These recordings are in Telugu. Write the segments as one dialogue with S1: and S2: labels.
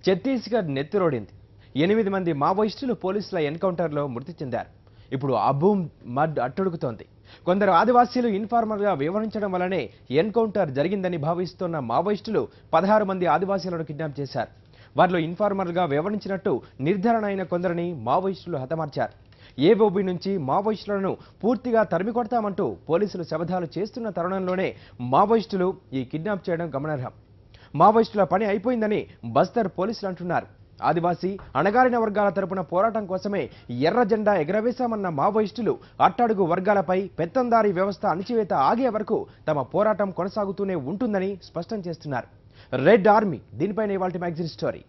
S1: ఛత్తీస్గఢ్ నెత్తిరోడింది. 8 మంది మావోయిస్టులు పోలీసుల ఎన్కౌంటర్లో మృతి చెందారు. ఇప్పుడు అబూమ్ మడ్ అట్టుడుకుతోంది. కొందరు ఆదివాసీలు ఇన్ఫార్మర్గా వివరించడం వల్లనే ఎన్కౌంటర్ జరిగిందని భావిస్తున్న మావోయిస్టులు 16 మంది ఆదివాసీలను కిడ్నాప్ చేశారు. వారిలో ఇన్ఫార్మర్గా వివరించినట్టు నిర్ధారణ అయిన కొందరిని మావోయిస్టులు హతమార్చారు. ఏఓబీ నుంచి మావోయిస్టులను పూర్తిగా తరిమి కొడతామంటూ పోలీసులు శపథాలు చేస్తున్న తరుణంలోనే మావోయిస్టులు ఈ కిడ్నాప్ చేయడం గమనార్హం. మావోయిస్టుల పని అయిపోయిందని బస్తర్ పోలీసులు అంటున్నారు. ఆదివాసీ అణగారిన వర్గాల తరపున పోరాటం కోసమే ఎర్ర జెండా ఎగరవేశామన్న మావోయిస్టులు అట్టడుగు వర్గాలపై పెత్తందారీ వ్యవస్థ అణిచివేత ఆగే వరకు తమ పోరాటం కొనసాగుతూనే ఉంటుందని స్పష్టం చేస్తున్నారు. రెడ్ ఆర్మీ దీనిపైన ఇవాల్టి మ్యాగజైన్ స్టోరీ.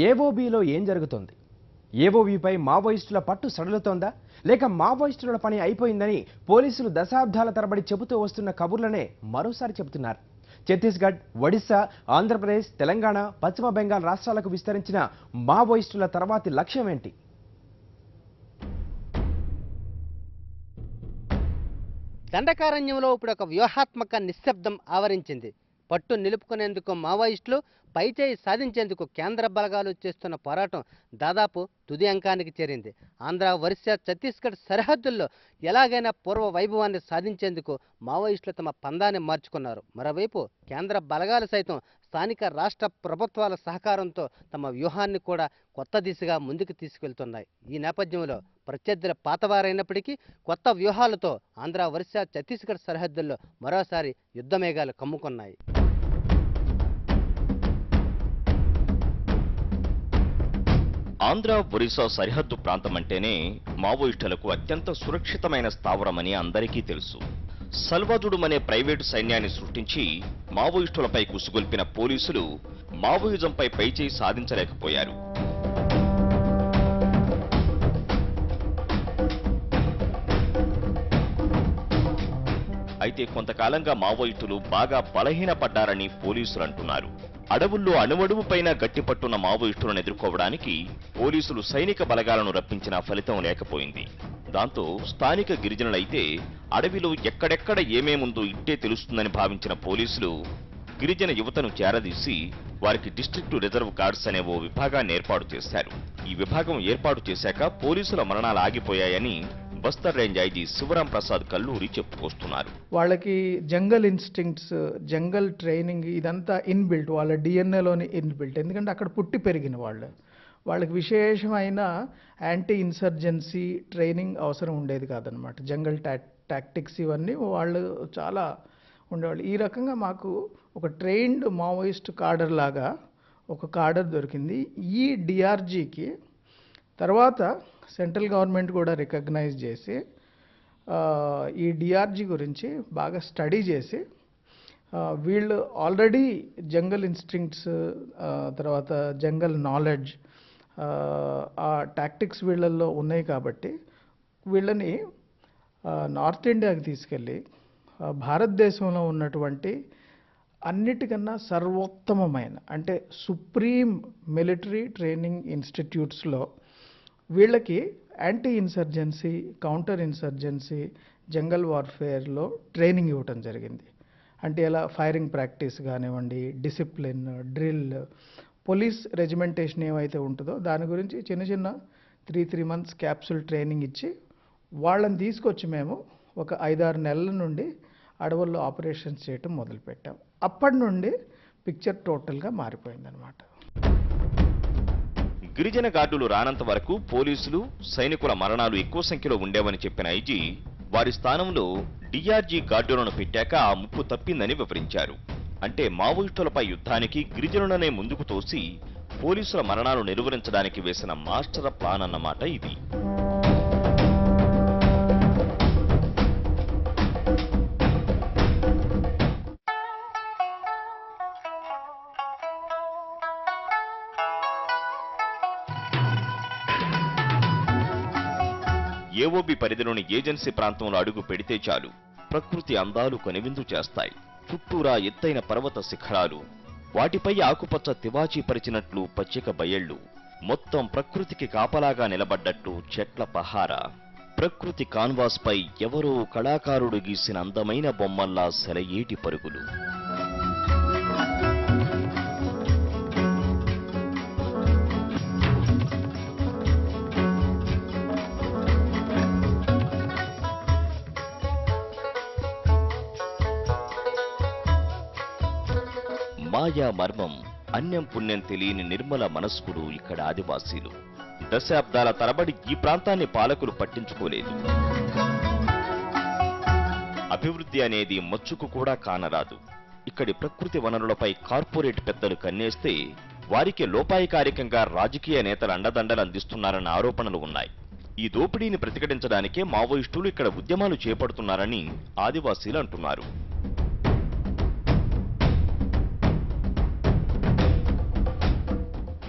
S1: ఏఓబీలో ఏం జరుగుతుంది? ఏఓబీపై మావోయిస్టుల పట్టు సడలుతోందా, లేక మావోయిస్టుల పని అయిపోయిందని పోలీసులు దశాబ్దాల తరబడి చెబుతూ వస్తున్న కబుర్లనే మరోసారి చెబుతున్నారు. ఛత్తీస్గఢ్, ఒడిశా, ఆంధ్రప్రదేశ్, తెలంగాణ, పశ్చిమ బెంగాల్ రాష్ట్రాలకు విస్తరించిన మావోయిస్టుల తర్వాతి లక్ష్యం ఏంటి?
S2: దండకారణ్యంలో ఇప్పుడు ఒక వ్యూహాత్మక నిశ్శబ్దం ఆవరించింది. పట్టు నిలుపుకునేందుకు మావోయిస్టులు, పైచేయి సాధించేందుకు కేంద్ర బలగాలు చేస్తున్న పోరాటం దాదాపు తుది అంకానికి చేరింది. ఆంధ్ర, ఒరిస్సా, ఛత్తీస్గఢ్ సరిహద్దుల్లో ఎలాగైనా పూర్వ వైభవాన్ని సాధించేందుకు మావోయిస్టులు తమ పందాన్ని మార్చుకున్నారు. మరోవైపు కేంద్ర బలగాలు సైతం స్థానిక రాష్ట్ర ప్రభుత్వాల సహకారంతో తమ వ్యూహాన్ని కూడా కొత్త దిశగా ముందుకు తీసుకెళ్తున్నాయి. ఈ నేపథ్యంలో ప్రత్యర్థుల పాతవారైనప్పటికీ కొత్త వ్యూహాలతో ఆంధ్ర, ఒరిస్సా, ఛత్తీస్గఢ్ సరిహద్దుల్లో మరోసారి యుద్ధమేఘాలు కమ్ముకున్నాయి.
S3: ఆంధ్ర, ఒరిస్సా సరిహద్దు ప్రాంతం అంటేనే మావోయిస్టులకు అత్యంత సురక్షితమైన స్థావరమని అందరికీ తెలుసు. సల్వాజుడుం అనే ప్రైవేటు సైన్యాన్ని సృష్టించి మావోయిస్టులపై కుసుగొల్పిన పోలీసులు మావోయిజంపై పైచేయి సాధించలేకపోయారు. అయితే కొంతకాలంగా మావోయిస్టులు బాగా బలహీనపడ్డారని పోలీసులు అంటున్నారు. అడవుల్లో అణువణువుపైన గట్టిపట్టున్న మావోయిస్టులను ఎదుర్కోవడానికి పోలీసులు సైనిక బలగాలను రప్పించిన ఫలితం లేకపోయింది. దాంతో స్థానిక గిరిజనులైతే అడవిలో ఎక్కడెక్కడ ఏమేముందో ఇట్టే తెలుస్తుందని భావించిన పోలీసులు గిరిజన యువతను చేరదీసి వారికి డిస్ట్రిక్టు రిజర్వ్ గార్డ్స్ అనే ఓ విభాగాన్ని ఏర్పాటు చేశారు. ఈ విభాగం ఏర్పాటు చేశాక పోలీసుల మరణాలు ఆగిపోయాయని బస్తర్ రేంజ్ ఐజీ శివరాం ప్రసాద్ కల్లూరి చెప్పుకొస్తున్నారు.
S4: వాళ్ళకి జంగల్ ఇన్స్టింక్ట్స్, జంగల్ ట్రైనింగ్ ఇదంతా ఇన్బిల్ట్, వాళ్ళ డిఎన్ఏలోని ఇన్బిల్ట్. ఎందుకంటే అక్కడ పుట్టి పెరిగిన వాళ్ళకి విశేషమైన యాంటీ ఇన్సర్జెన్సీ ట్రైనింగ్ అవసరం ఉండేది కాదనమాట. జంగల్ టాక్టిక్స్ ఇవన్నీ వాళ్ళు చాలా ఉండేవాళ్ళు. ఈ రకంగా మాకు ఒక ట్రైన్డ్ మావోయిస్ట్ కాడర్ లాగా ఒక కాడర్ దొరికింది. ఈ డిఆర్జీకి తర్వాత సెంట్రల్ గవర్నమెంట్ కూడా రికగ్నైజ్ చేసి ఈ డిఆర్జీ గురించి బాగా స్టడీ చేసి వీళ్ళు ఆల్రెడీ జంగల్ ఇన్స్టింక్ట్స్, తర్వాత జంగల్ నాలెడ్జ్, ఆ టాక్టిక్స్ వీళ్ళల్లో ఉన్నాయి కాబట్టి వీళ్ళని నార్త్ ఇండియాకి తీసుకెళ్ళి భారతదేశంలో ఉన్నటువంటి అన్నిటికన్నా సర్వోత్తమమైన అంటే సుప్రీం మిలిటరీ ట్రైనింగ్ ఇన్స్టిట్యూట్స్లో వీళ్ళకి యాంటీ ఇన్సర్జెన్సీ, కౌంటర్ ఇన్సర్జెన్సీ, జంగల్ వార్ఫేర్లో ట్రైనింగ్ ఇవ్వటం జరిగింది. అంటే ఎలా ఫైరింగ్ ప్రాక్టీస్ కానివ్వండి, డిసిప్లిన్, డ్రిల్, పోలీస్ రెజిమెంటేషన్ ఏమైతే ఉంటుందో దాని గురించి చిన్న చిన్న 3 months క్యాప్సూల్ ట్రైనింగ్ ఇచ్చి వాళ్ళని తీసుకొచ్చి మేము ఒక 5-6 నెలల నుండి అడవుల్లో ఆపరేషన్స్ చేయటం మొదలుపెట్టాం. అప్పటి నుండి పిక్చర్ టోటల్గా మారిపోయిందనమాట.
S3: గిరిజన గార్డులు రానంత వరకు పోలీసులు, సైనికుల మరణాలు ఎక్కువ సంఖ్యలో ఉండేవని చెప్పిన ఐజీ వారి స్థానంలో డిఆర్జీ గార్డులను పెట్టాక ఆ ముప్పు తప్పిందని వివరించారు. అంటే మావోయిస్టులపై యుద్ధానికి గిరిజనులనే ముందుకు తోసి పోలీసుల మరణాలు నిలువరించడానికి వేసిన మాస్టర్ ప్లాన్ అన్నమాట ఇది. ఏఓబీ పరిధిలోని ఏజెన్సీ ప్రాంతంలో అడుగు పెడితే చాలు ప్రకృతి అందాలు కనువిందు చేస్తాయి. చుట్టూరా ఎత్తైన పర్వత శిఖరాలు, వాటిపై ఆకుపచ్చ తివాచీ పరిచినట్లు పచ్చిక బయళ్ళు, మొత్తం ప్రకృతికి కాపలాగా నిలబడ్డట్టు చెట్ల పహార. ప్రకృతి కాన్వాస్ పై ఎవరో కళాకారుడు గీసిన అందమైన బొమ్మల్లా సెలయేటి పరుగులు. మాయా మర్మం, అన్యం పుణ్యం తెలియని నిర్మల మనస్కులు ఇక్కడ ఆదివాసీలు. దశాబ్దాల తరబడి ఈ ప్రాంతాన్ని పాలకులు పట్టించుకోలేదు. అభివృద్ధి అనేది మచ్చుకు కూడా కానరాదు. ఇక్కడి ప్రకృతి వనరులపై కార్పొరేట్ పెద్దలు కన్నేస్తే వారికి లోపాయికారికంగా రాజకీయ నేతలు అండదండలు అందిస్తున్నారన్న ఆరోపణలు ఉన్నాయి. ఈ దోపిడీని ప్రతిఘటించడానికే మావోయిస్టులు ఇక్కడ ఉద్యమాలు చేపడుతున్నారని ఆదివాసీలు అంటున్నారు.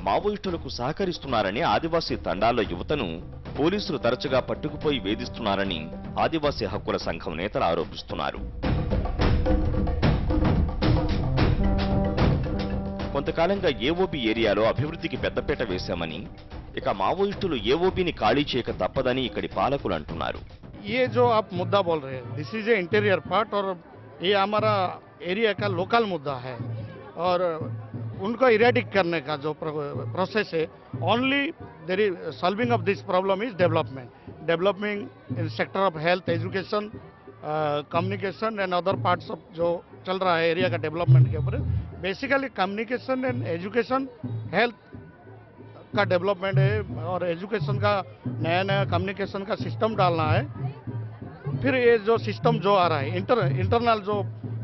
S3: మావోయిస్టులకు సహకరిస్తున్నారని ఆదివాసీ తండాల్లో యువతను పోలీసులు తరచుగా పట్టుకుపోయి వేధిస్తున్నారని ఆదివాసీ హక్కుల సంఘం నేతలు ఆరోపిస్తున్నారు. కొంతకాలంగా ఏఓబీ ఏరియాలో అభివృద్ధికి పెద్దపీట వేశామని, ఇక మావోయిస్టులు ఏఓబీని ఖాళీ చేయక తప్పదని ఇక్కడి పాలకులు అంటున్నారు.
S5: ये जो आप मुद्दा बोल रहे हैं, this is a interior part और ये हमारा एरिया का लोकल मुद्दा है और उनको इरेडिक करने का जो प्रोसेस है, only there is solving of this problem is development in sector of health, education, communication and other parts of जो चल रहा है एरिया का डेवलपमेंट के ऊपर. Basically communication and education, health का डेवलपमेंट है और एजुकेशन का नया नया कम्युनिकेशन का सिस्टम डालना है. फिर ये जो सिस्टम जो आ रहा है, इंटरनल जो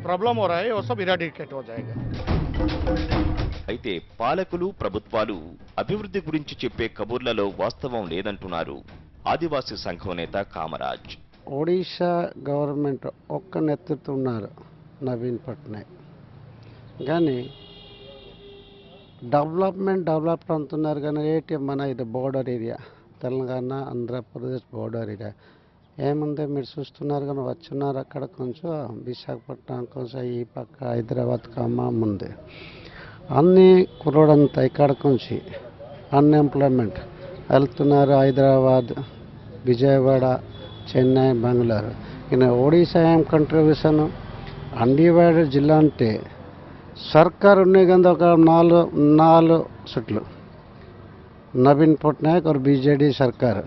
S5: प्रॉब्लम हो रहा है वो सब इरेडिकेट हो जाएगा.
S3: అయితే పాలకులు, ప్రభుత్వాలు అభివృద్ధి గురించి చెప్పే కబుర్లలో వాస్తవం లేదంటున్నారు ఆదివాసీ సంఘం నేత కామరాజ్.
S6: ఒడిశా గవర్నమెంట్ ఒక్క నెతృత్వం ఉన్నారు, నవీన్ పట్నాయక్, కానీ డెవలప్ అంటున్నారు. కానీ ఏంటి మన ఇది border area, Telangana Andhra Pradesh border area ఏముంది మీరు చూస్తున్నారు. కానీ వచ్చున్నారు అక్కడ కొంచెం విశాఖపట్నం కొంచెం ఈ పక్క హైదరాబాద్ ఖమ్మం ఉంది. అన్నీ కుర్రోడంతా ఇక్కడ నుంచి అన్ఎంప్లాయ్మెంట్ వెళ్తున్నారు హైదరాబాద్, విజయవాడ, చెన్నై, బెంగళూరు. ఇక ఒడిశా ఏం కంట్రిబ్యూషన్, అన్డివైడెడ్ జిల్లా అంటే సర్కారు ఉన్నాయి కదా ఒక నాలుగు సీట్లు నవీన్ పట్నాయక్ और బీజేడీ సర్కారు.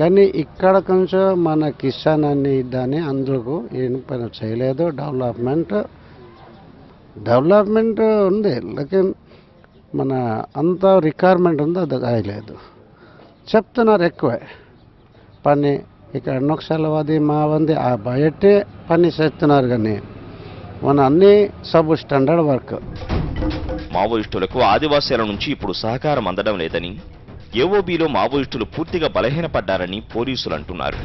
S6: కానీ ఇక్కడ కొంచెం మన కిసాన్ అని దాన్ని అందుకు ఏం పని చేయలేదు. డెవలప్మెంట్ ఉంది, లేకిన్ మన అంత రిక్వైర్మెంట్ ఉంది అది కాయలేదు. చెప్తున్నారు ఎక్కువే పని, ఇక్కడ నక్సల్వాది మావంది ఆ బయటే పని చేస్తున్నారు. కానీ మన అన్ని సబ్ స్టాండర్డ్ వర్క్.
S3: మావోయిస్టులకు ఆదివాసీల నుంచి ఇప్పుడు సహకారం అందడం లేదని, ఏఓబీలో మావోయిస్టులు పూర్తిగా బలహీనపడ్డారని పోలీసులు అంటున్నారు.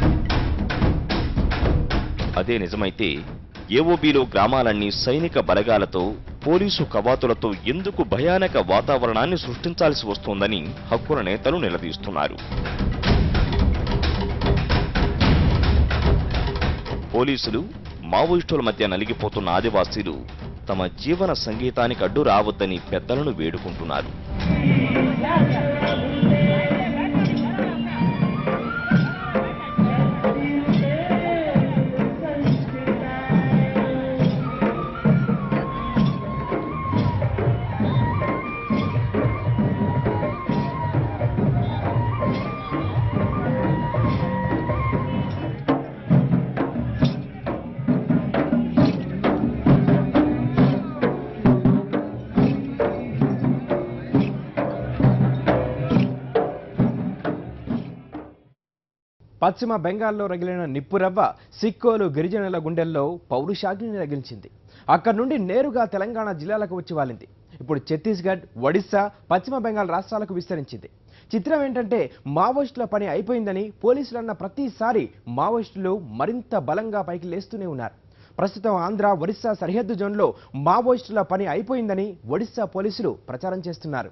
S3: అదే నిజమైతే ఏఓబీలో గ్రామాలన్నీ సైనిక బలగాలతో, పోలీసు కవాతులతో ఎందుకు భయానక వాతావరణాన్ని సృష్టించాల్సి వస్తోందని హక్కుల నేతలు నిలదీస్తున్నారు. పోలీసులు, మావోయిస్టుల మధ్య నలిగిపోతున్న ఆదివాసీలు తమ జీవన సంగీతానికి అడ్డు రావద్దని పెద్దలను వేడుకుంటున్నారు.
S1: పశ్చిమ బెంగాల్లో రగిలిన నిప్పురవ్వ సిక్కోలు గిరిజనుల గుండెల్లో పౌరుషాగ్నిని రగిల్చింది. అక్కడి నుండి నేరుగా తెలంగాణ జిల్లాలకు వచ్చి వాలింది. ఇప్పుడు ఛత్తీస్గఢ్, ఒడిశా, పశ్చిమ బెంగాల్ రాష్ట్రాలకు విస్తరించింది. చిత్రం ఏంటంటే మావోయిస్టుల పని అయిపోయిందని పోలీసులు అన్న ప్రతిసారి మావోయిస్టులు మరింత బలంగా పైకి లేస్తూనే ఉన్నారు. ప్రస్తుతం ఆంధ్ర, ఒడిశా సరిహద్దు జోన్లో మావోయిస్టుల పని అయిపోయిందని ఒడిశా పోలీసులు ప్రచారం చేస్తున్నారు.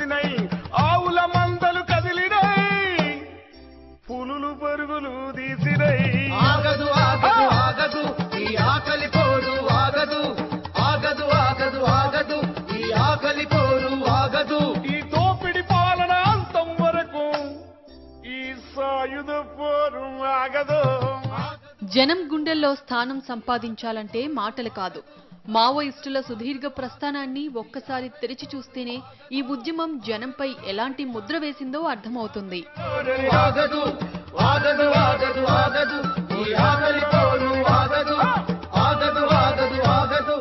S7: పూసినాయి, ఆవుల మందలు కదిలినాయి, పులులు పరుగులు తీసినాయి.
S8: ఆగదు ఆగదు ఆగదు ఈ ఆకలి పోరు ఆగదు, ఆగదు ఆగదు ఆగదు ఈ ఆకలి పోరు ఆగదు.
S7: ఈ దోపిడి పాలన అంతం వరకు ఈ సాయుధ పోరు ఆగదు.
S9: జనం గుండెల్లో స్థానం సంపాదించాలంటే మాటలు కాదు, మావోయిస్టుల సుదీర్ఘ ప్రస్థానాన్ని ఒక్కసారి తెరిచి చూస్తేనే ఈ ఉద్యమం జనంపై ఎలాంటి ముద్ర వేసిందో అర్థమవుతుంది.
S8: ఆగదు ఆగదు ఆగదు ఆగదు ఈ ఆకలి పోరు ఆగదు, ఆగదు ఆగదు ఆగదు.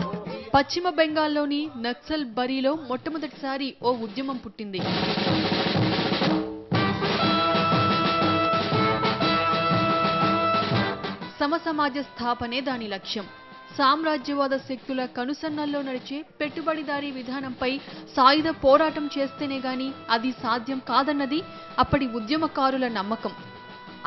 S9: పశ్చిమ బెంగాల్లోని నక్సల్ బరీలో మొట్టమొదటిసారి ఓ ఉద్యమం పుట్టింది. సమసమాజ స్థాపనే దాని లక్ష్యం. సామ్రాజ్యవాద శక్తుల కనుసన్నల్లో నడిచే పెట్టుబడిదారీ విధానంపై సాయుధ పోరాటం చేస్తేనే గాని అది సాధ్యం కాదన్నది అప్పటి ఉద్యమకారుల నమ్మకం.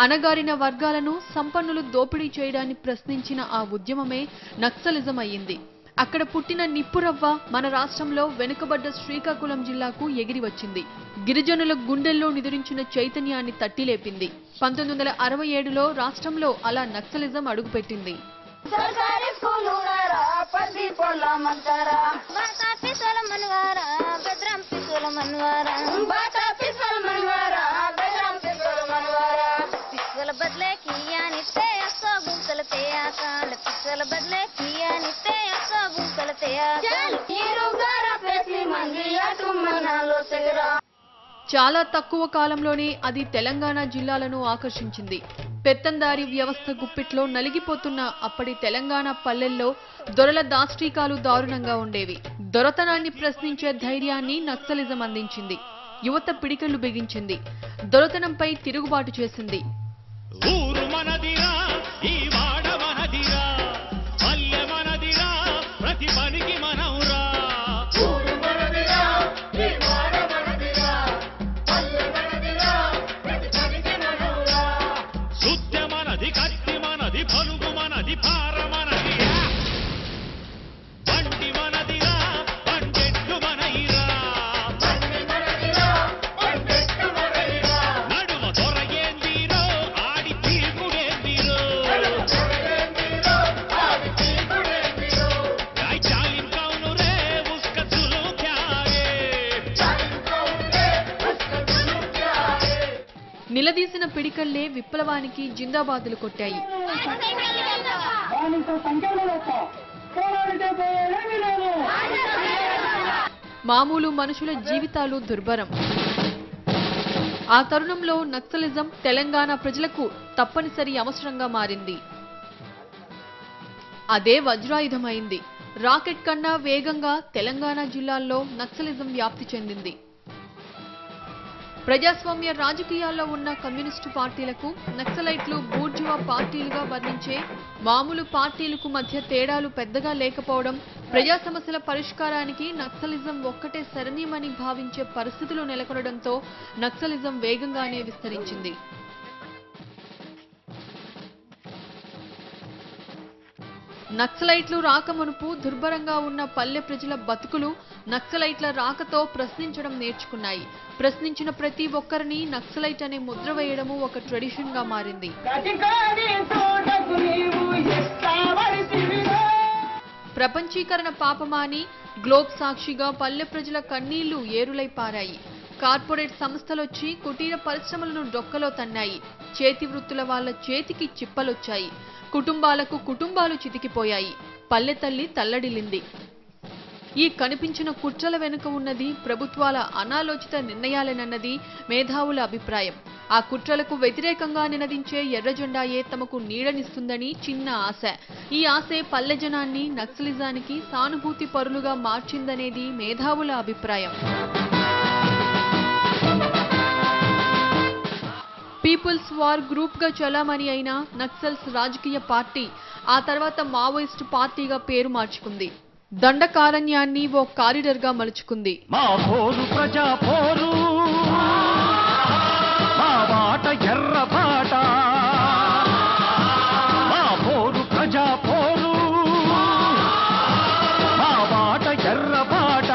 S9: అణగారిన వర్గాలను సంపన్నులు దోపిడీ చేయడాన్ని ప్రశ్నించిన ఆ ఉద్యమమే నక్సలిజం అయ్యింది. అక్కడ పుట్టిన నిప్పురవ్వ మన రాష్ట్రంలో వెనుకబడ్డ శ్రీకాకుళం జిల్లాకు ఎగిరి వచ్చింది. గిరిజనుల గుండెల్లో నిదురించిన చైతన్యాన్ని తట్టిలేపింది. 1967లో రాష్ట్రంలో అలా నక్సలిజం అడుగుపెట్టింది.
S10: सरकारी स्कूल उनारा पदी पोला मंतारा बाटा पिसल मनवारा बदराम पिसल मनवारा बाटा पिसल मनवारा बदराम पिसल मनवारा पिसल बदले किया निते असो गुंतलते आकाल पिसल बदले किया निते असो गुंतलते आकाल ये रोगारा पेसी मंगिया तुम मनालो तेरा.
S9: చాలా తక్కువ కాలంలోనే అది తెలంగాణ జిల్లాలను ఆకర్షించింది. పెత్తందారీ వ్యవస్థ గుప్పిట్లో నలిగిపోతున్న అప్పటి తెలంగాణ పల్లెల్లో దొరల దాష్టీకాలు దారుణంగా ఉండేవి. దొరతనాన్ని ప్రశ్నించే ధైర్యాన్ని నక్సలిజం అందించింది. యువత పిడికిళ్లు బిగించింది. దొరతనంపై తిరుగుబాటు చేసింది.
S11: ఊరు మనదిరా, ఈ వాడ మనదిరా, పల్లె మనదిరా, ప్రతి పనికి మనవురా.
S8: ఊరు మనదిరా, ఈ వాడ మనదిరా, పల్లె మనదిరా, ప్రతి పనికి మనవురా.
S11: సుత్య మనది, కత్తి మనది, పలుగు మనది, పార మనది, బండి మనదిరా, బండెట్టు మనయిరా. నడుమ దొరయేందిరో, ఆడి తీర్పుడేందిరో. గాయ్ చాలిం కౌను రే, ఉస్క జులు క్యా రే.
S9: నిలదీసిన పిడికల్లే విప్లవానికి జిందాబాదులు కొట్టాయి. మామూలు మనుషుల జీవితాలు దుర్భరం. ఆ తరుణంలో నక్సలిజం తెలంగాణ ప్రజలకు తప్పనిసరి అవసరంగా మారింది. అదే వజ్రాయుధమైంది. రాకెట్ కన్నా వేగంగా తెలంగాణ జిల్లాల్లో నక్సలిజం వ్యాప్తి చెందింది. ప్రజాస్వామ్య రాజకీయాల్లో ఉన్న కమ్యూనిస్టు పార్టీలకు నక్సలైట్లు బూర్జువా పార్టీలుగా వర్ణించే మామూలు పార్టీలకు మధ్య తేడాలు పెద్దగా లేకపోవడం, ప్రజా సమస్యల పరిష్కారానికి నక్సలిజం ఒక్కటే శరణ్యమని భావించే పరిస్థితులు నెలకొనడంతో నక్సలిజం వేగంగానే విస్తరించింది. నక్సలైట్లు రాకమునుపు దుర్భరంగా ఉన్న పల్లె ప్రజల బతుకులు నక్సలైట్ల రాకతో ప్రశ్నించడం నేర్చుకున్నాయి. ప్రశ్నించిన ప్రతి ఒక్కరిని నక్సలైట్ అనే ముద్ర వేయడము ఒక ట్రెడిషన్ గా మారింది. ప్రపంచీకరణ పాపమాని గ్లోబ్ సాక్షిగా పల్లె ప్రజల కన్నీళ్లు ఏరులై పారాయి. కార్పొరేట్ సంస్థలొచ్చి కుటీర పరిశ్రమలను డొక్కలో తన్నాయి. చేతి వృత్తుల వాళ్ళ చేతికి చిప్పలొచ్చాయి. కుటుంబాలకు కుటుంబాలు చితికిపోయాయి. పల్లె తల్లి తల్లడిల్లింది. ఈ కనిపించిన కుట్రల వెనుక ఉన్నది ప్రభుత్వాల అనాలోచిత నిర్ణయాలేనన్నది మేధావుల అభిప్రాయం. ఆ కుట్రలకు వ్యతిరేకంగా నినదించే ఎర్రజెండాయే తమకు నీడనిస్తుందని చిన్న ఆశ. ఈ ఆశే పల్లె జనాన్ని నక్సలిజానికి సానుభూతి పరులుగా మార్చిందనేది మేధావుల అభిప్రాయం. పీపుల్స్ వార్ గ్రూప్ గా చలామణి అయిన నక్సల్స్ రాజకీయ పార్టీ ఆ తర్వాత మావోయిస్టు పార్టీగా పేరు మార్చుకుంది. దండకారణ్యాన్ని ఓ కారిడర్ గా మలుచుకుంది.
S11: మా పోరు ప్రజా పోరు, మా బాట ఎర్ర బాట. మా పోరు ప్రజా పోరు, మా బాట ఎర్ర బాట.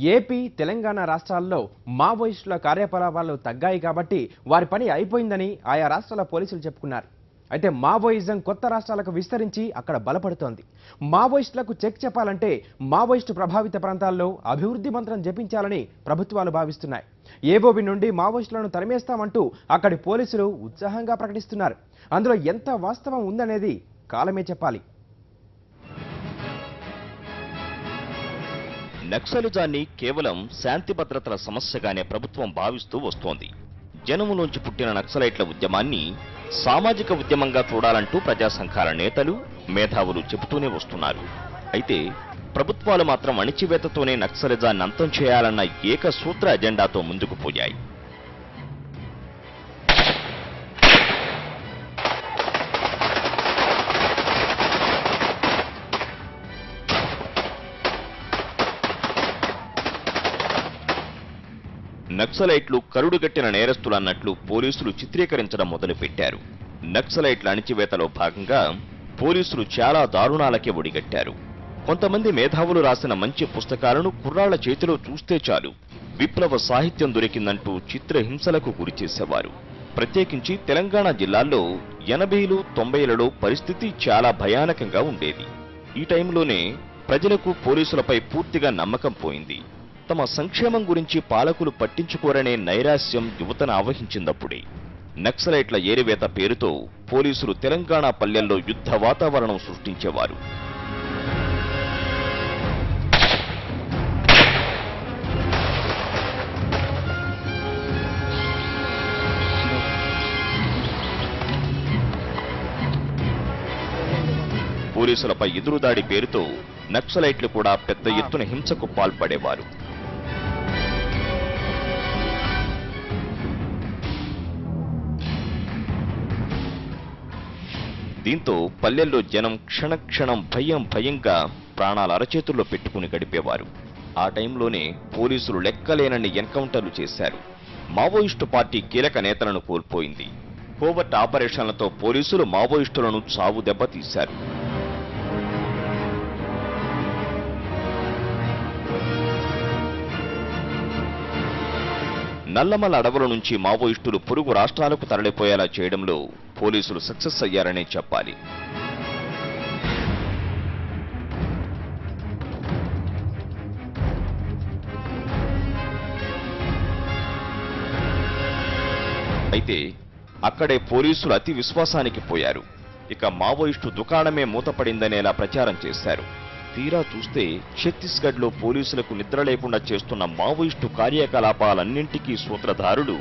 S1: ఏపీ, తెలంగాణ రాష్ట్రాల్లో మావోయిస్టుల కార్యకలాపాలు తగ్గాయి కాబట్టి వారి పని అయిపోయిందని ఆయా రాష్ట్రాల పోలీసులు చెప్పుకున్నారు. అయితే మావోయిజం కొత్త రాష్ట్రాలకు విస్తరించి అక్కడ బలపడుతోంది. మావోయిస్టులకు చెక్ చెప్పాలంటే మావోయిస్టు ప్రభావిత ప్రాంతాల్లో అభివృద్ధి మంత్రం జపించాలని ప్రభుత్వాలు భావిస్తున్నాయి. ఏబోబి నుండి మావోయిస్టులను తరిమేస్తామంటూ అక్కడి పోలీసులు ఉత్సాహంగా ప్రకటిస్తున్నారు. అందులో ఎంత వాస్తవం ఉందనేది కాలమే చెప్పాలి.
S3: నక్సలిజాన్ని కేవలం శాంతి భద్రతల సమస్యగానే ప్రభుత్వం భావిస్తూ వస్తోంది. జనములోంచి పుట్టిన నక్సలైట్ల ఉద్యమాన్ని సామాజిక ఉద్యమంగా చూడాలంటూ ప్రజా సంఘాల నేతలు, మేధావులు చెబుతూనే వస్తున్నారు. అయితే ప్రభుత్వాలు మాత్రం అణిచివేతతోనే నక్సలిజాన్ని అంతం చేయాలన్న ఏకసూత్ర అజెండాతో ముందుకు పోయాయి. నక్సలైట్లు కరుడుగట్టిన నేరస్తులన్నట్లు పోలీసులు చిత్రీకరించడం మొదలుపెట్టారు. నక్సలైట్ల అణిచివేతలో భాగంగా పోలీసులు చాలా దారుణాలకే ఒడిగట్టారు. కొంతమంది మేధావులు రాసిన మంచి పుస్తకాలను కుర్రాళ్ల చేతిలో చూస్తే చాలు విప్లవ సాహిత్యం దొరికిందంటూ చిత్రహింసలకు గురిచేసేవారు. ప్రత్యేకించి తెలంగాణ జిల్లాల్లో 80లు 90లలో పరిస్థితి చాలా భయానకంగా ఉండేది. ఈ టైంలోనే ప్రజలకు పోలీసులపై పూర్తిగా నమ్మకం పోయింది. తమ సంక్షేమం గురించి పాలకులు పట్టించుకోరనే నైరాశ్యం యువతను ఆవహించిందప్పుడే నక్సలైట్ల ఏరివేత పేరుతో పోలీసులు తెలంగాణ పల్లెల్లో యుద్ధ వాతావరణం సృష్టించేవారు. పోలీసులపై ఎదురుదాడి పేరుతో నక్సలైట్లు కూడా పెద్ద ఎత్తున హింసకు పాల్పడేవారు. దీంతో పల్లెల్లో జనం క్షణక్షణం భయంగా ప్రాణాల అరచేతుల్లో పెట్టుకుని గడిపేవారు. ఆ టైంలోనే పోలీసులు లెక్కలేనన్ని ఎన్కౌంటర్లు చేశారు. మావోయిస్టు పార్టీ కీలక నేతలను కోల్పోయింది. కోవర్ట్ ఆపరేషన్లతో పోలీసులు మావోయిస్టులను చావు దెబ్బతీశారు. నల్లమల అడవుల నుంచి మావోయిస్టులు పొరుగు రాష్ట్రాలకు తరలిపోయేలా చేయడంలో పోలీసులు సక్సెస్ అయ్యారనే చెప్పాలి. అయితే అక్కడే పోలీసులు అతి విశ్వాసానికి పోయారు. ఇక మావోయిస్టు దుకాణమే మూతపడిందనేలా ప్రచారం చేశారు. తీరా చూస్తే ఛత్తీస్గఢ్లో పోలీసులకు నిద్ర లేకుండా చేస్తున్న మావోయిస్టు కార్యకలాపాలన్నింటికీ సూత్రధారులు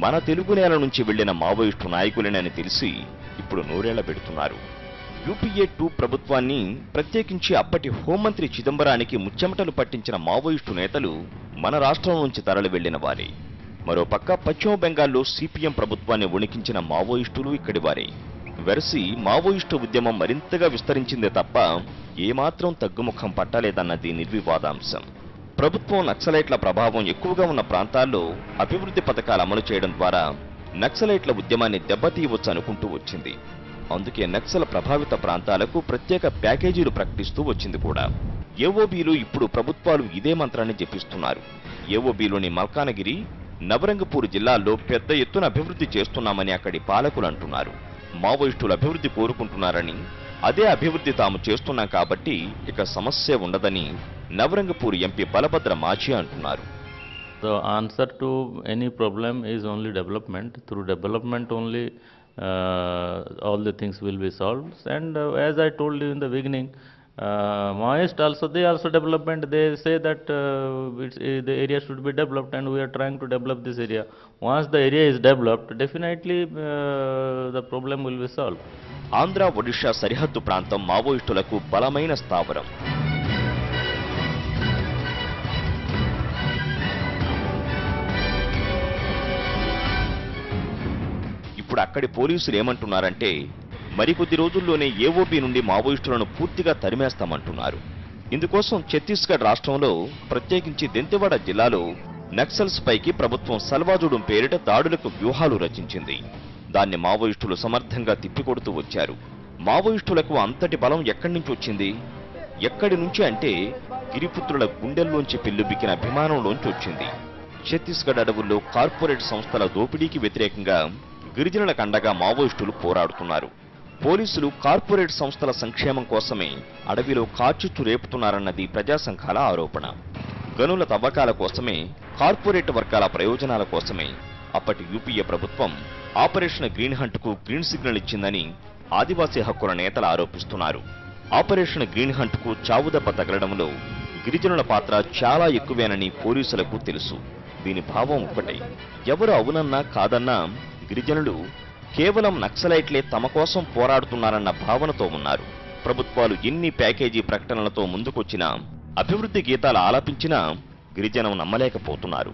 S3: మన తెలుగు నేల నుంచి వెళ్లిన మావోయిస్టు నాయకులేనని తెలిసి ఇప్పుడు నూరేళ్ల పెడుతున్నారు. యూపీఏ 2 ప్రభుత్వాన్ని, ప్రత్యేకించి అప్పటి హోంమంత్రి చిదంబరానికి ముచ్చెమటలు పట్టించిన మావోయిస్టు నేతలు మన రాష్ట్రం నుంచి తరలి వెళ్లిన వారే. మరోపక్క పశ్చిమ బెంగాల్లో సిపిఎం ప్రభుత్వాన్ని వణికించిన మావోయిస్టులు ఇక్కడి వారే. వెరసి మావోయిస్టు ఉద్యమం మరింతగా విస్తరించిందే తప్ప ఏమాత్రం తగ్గుముఖం పట్టలేదన్నది నిర్వివాదాంశం. ప్రభుత్వం నక్సలైట్ల ప్రభావం ఎక్కువగా ఉన్న ప్రాంతాల్లో అభివృద్ధి పథకాలు అమలు చేయడం ద్వారా నక్సలైట్ల ఉద్యమాన్ని దెబ్బతీయవచ్చు అనుకుంటూ వచ్చింది. అందుకే నక్సల ప్రభావిత ప్రాంతాలకు ప్రత్యేక ప్యాకేజీలు ప్రకటిస్తూ వచ్చింది కూడా. ఏఓబీలు ఇప్పుడు ప్రభుత్వాలు ఇదే మంత్రాన్ని జపిస్తున్నారు. ఏఓబీలోని మల్కానగిరి, నవరంగపూర్ జిల్లాల్లో పెద్ద ఎత్తున అభివృద్ధి చేస్తున్నామని అక్కడి పాలకులు అంటున్నారు. మావోయిస్టులు అభివృద్ధి కోరుకుంటున్నారని, అదే అభివృద్ధి తాము చేస్తున్నాం కాబట్టి ఇక సమస్య ఉండదని నవరంగపూర్ ఎంపీ బలభద్ర మాచి అంటున్నారు.
S12: The answer to any problem is only development. Through development only all the things will be solved. And as I told you in the beginning, Maoist also, they also development. They say that the area should be developed, and we are trying to develop this area. Once the area is developed, definitely the problem will be solved.
S3: Andhra, Odisha సరిహద్దు ప్రాంతం మావోయిస్టులకు బలమైన స్థావరం. ఇప్పుడు అక్కడి పోలీసులు ఏమంటున్నారంటే మరికొద్ది రోజుల్లోనే ఏఓబీ నుండి మావోయిస్టులను పూర్తిగా తరిమేస్తామంటున్నారు. ఇందుకోసం ఛత్తీస్గఢ్ రాష్ట్రంలో, ప్రత్యేకించి దెంతెవాడ జిల్లాలో నక్సల్స్ పైకి ప్రభుత్వం సల్వాజుడం పేరిట దాడులకు వ్యూహాలు రచించింది. దాన్ని మావోయిస్టులు సమర్థంగా తిప్పికొడుతూ వచ్చారు. మావోయిస్టులకు అంతటి బలం ఎక్కడి నుంచి వచ్చింది? ఎక్కడి నుంచి అంటే గిరిపుత్రుల గుండెల్లోంచి పెల్లుబిక్కిన అభిమానంలోంచి వచ్చింది. ఛత్తీస్గఢ్ అడవుల్లో కార్పొరేట్ సంస్థల దోపిడీకి వ్యతిరేకంగా గిరిజనులకు అండగా మావోయిస్టులు పోరాడుతున్నారు. పోలీసులు కార్పొరేట్ సంస్థల సంక్షేమం కోసమే అడవిలో కార్చిచ్చు రేపుతున్నారన్నది ప్రజా సంఘాల ఆరోపణ. గనుల తవ్వకాల కోసమే, కార్పొరేట్ వర్గాల ప్రయోజనాల కోసమే అప్పటి యూపీఏ ప్రభుత్వం ఆపరేషన్ గ్రీన్ హంట్కు గ్రీన్ సిగ్నల్ ఇచ్చిందని ఆదివాసీ హక్కుల నేతలు ఆరోపిస్తున్నారు. ఆపరేషన్ గ్రీన్ హంట్కు చావుదెబ్బ తగలడంలో గిరిజనుల పాత్ర చాలా ఎక్కువేనని పోలీసులకు తెలుసు. దీని భావం ఒక్కటే, ఎవరు అవునన్నా కాదన్నా గిరిజనులు కేవలం నక్సలైట్లే తమ కోసం పోరాడుతున్నారన్న భావనతో ఉన్నారు. ప్రభుత్వాలు ఎన్ని ప్యాకేజీ ప్రకటనలతో ముందుకొచ్చినా, అభివృద్ధి గీతాలు ఆలపించినా గిరిజనం నమ్మలేకపోతున్నారు.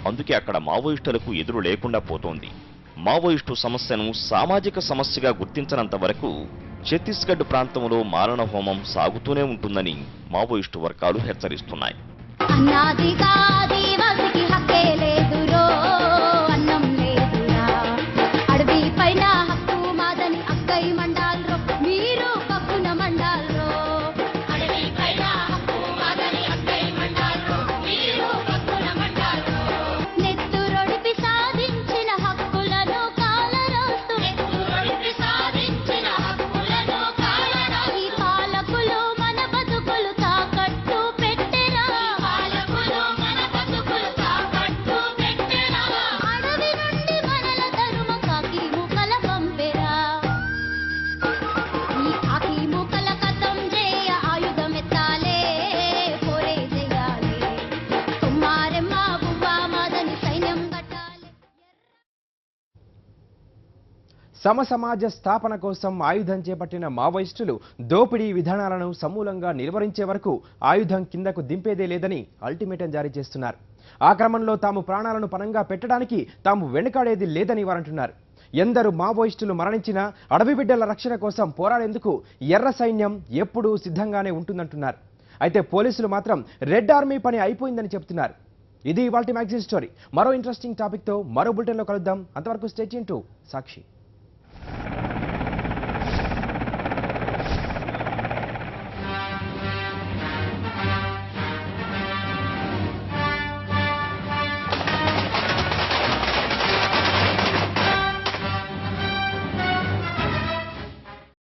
S3: అందుకే అక్కడ మావోయిస్టులకు ఎదురు లేకుండా పోతోంది. మావోయిస్టు సమస్యను సామాజిక సమస్యగా గుర్తించనంత వరకు ఛత్తీస్గఢ్ ప్రాంతంలో మారణ హోమం సాగుతూనే ఉంటుందని మావోయిస్టు వర్గాలు హెచ్చరిస్తున్నాయి.
S10: అన్నాదిగా ఆదివాసికి హక్కే లేదురో, అన్నం లేదురా, అడవి పైన హక్కు మాదని అక్కై మండాల్రో, మీరు పక్కున మండాల్రో, అడవి పైన హక్కు మాదని అక్కై మండాల్రో, మీరు పక్కున మండాల్రో, నెత్తురొడిపి సాధించిన హక్కులను కాలరాస్తూ, నెత్తురొడిపి సాధించిన హక్కులను కాలరాస్తూ, ఈ పాలకులు మన బతుకులు తాకట్టు పెట్టెరా, పాలకులు మన బతుకులు తాకట్టు పెట్టెరా, అడవి నుండి మనల తరుమ కాకి ముకల పంపెరా, ఈ కాకి ముకల కథం చేయ ఆయుధం ఎత్తాలే, పోరే చేయాలి, కుమారెమ్మ బువ్వ మాదని సైన్యం కట్టాలి.
S1: సమసమాజ స్థాపన కోసం ఆయుధం చేపట్టిన మావోయిస్టులు దోపిడీ విధానాలను సమూలంగా నిర్వహించే వరకు ఆయుధం కిందకు దింపేదే లేదని అల్టిమేటం జారీ చేస్తున్నారు. ఆ క్రమంలో తాము ప్రాణాలను పణంగా పెట్టడానికి తాము వెనుకాడేది లేదని వారంటున్నారు. ఎందరు మావోయిస్టులు మరణించినా అడవి బిడ్డల రక్షణ కోసం పోరాడేందుకు ఎర్ర సైన్యం ఎప్పుడూ సిద్ధంగానే ఉంటుందంటున్నారు. అయితే పోలీసులు మాత్రం రెడ్ ఆర్మీ పని అయిపోయిందని చెబుతున్నారు. ఇది ఇవాల్టి మ్యాగజైన్ స్టోరీ. మరో ఇంట్రెస్టింగ్ టాపిక్తో మరో బులెటిన్లో కలుద్దాం. అంతవరకు స్టే ట్యూన్ టు సాక్షి.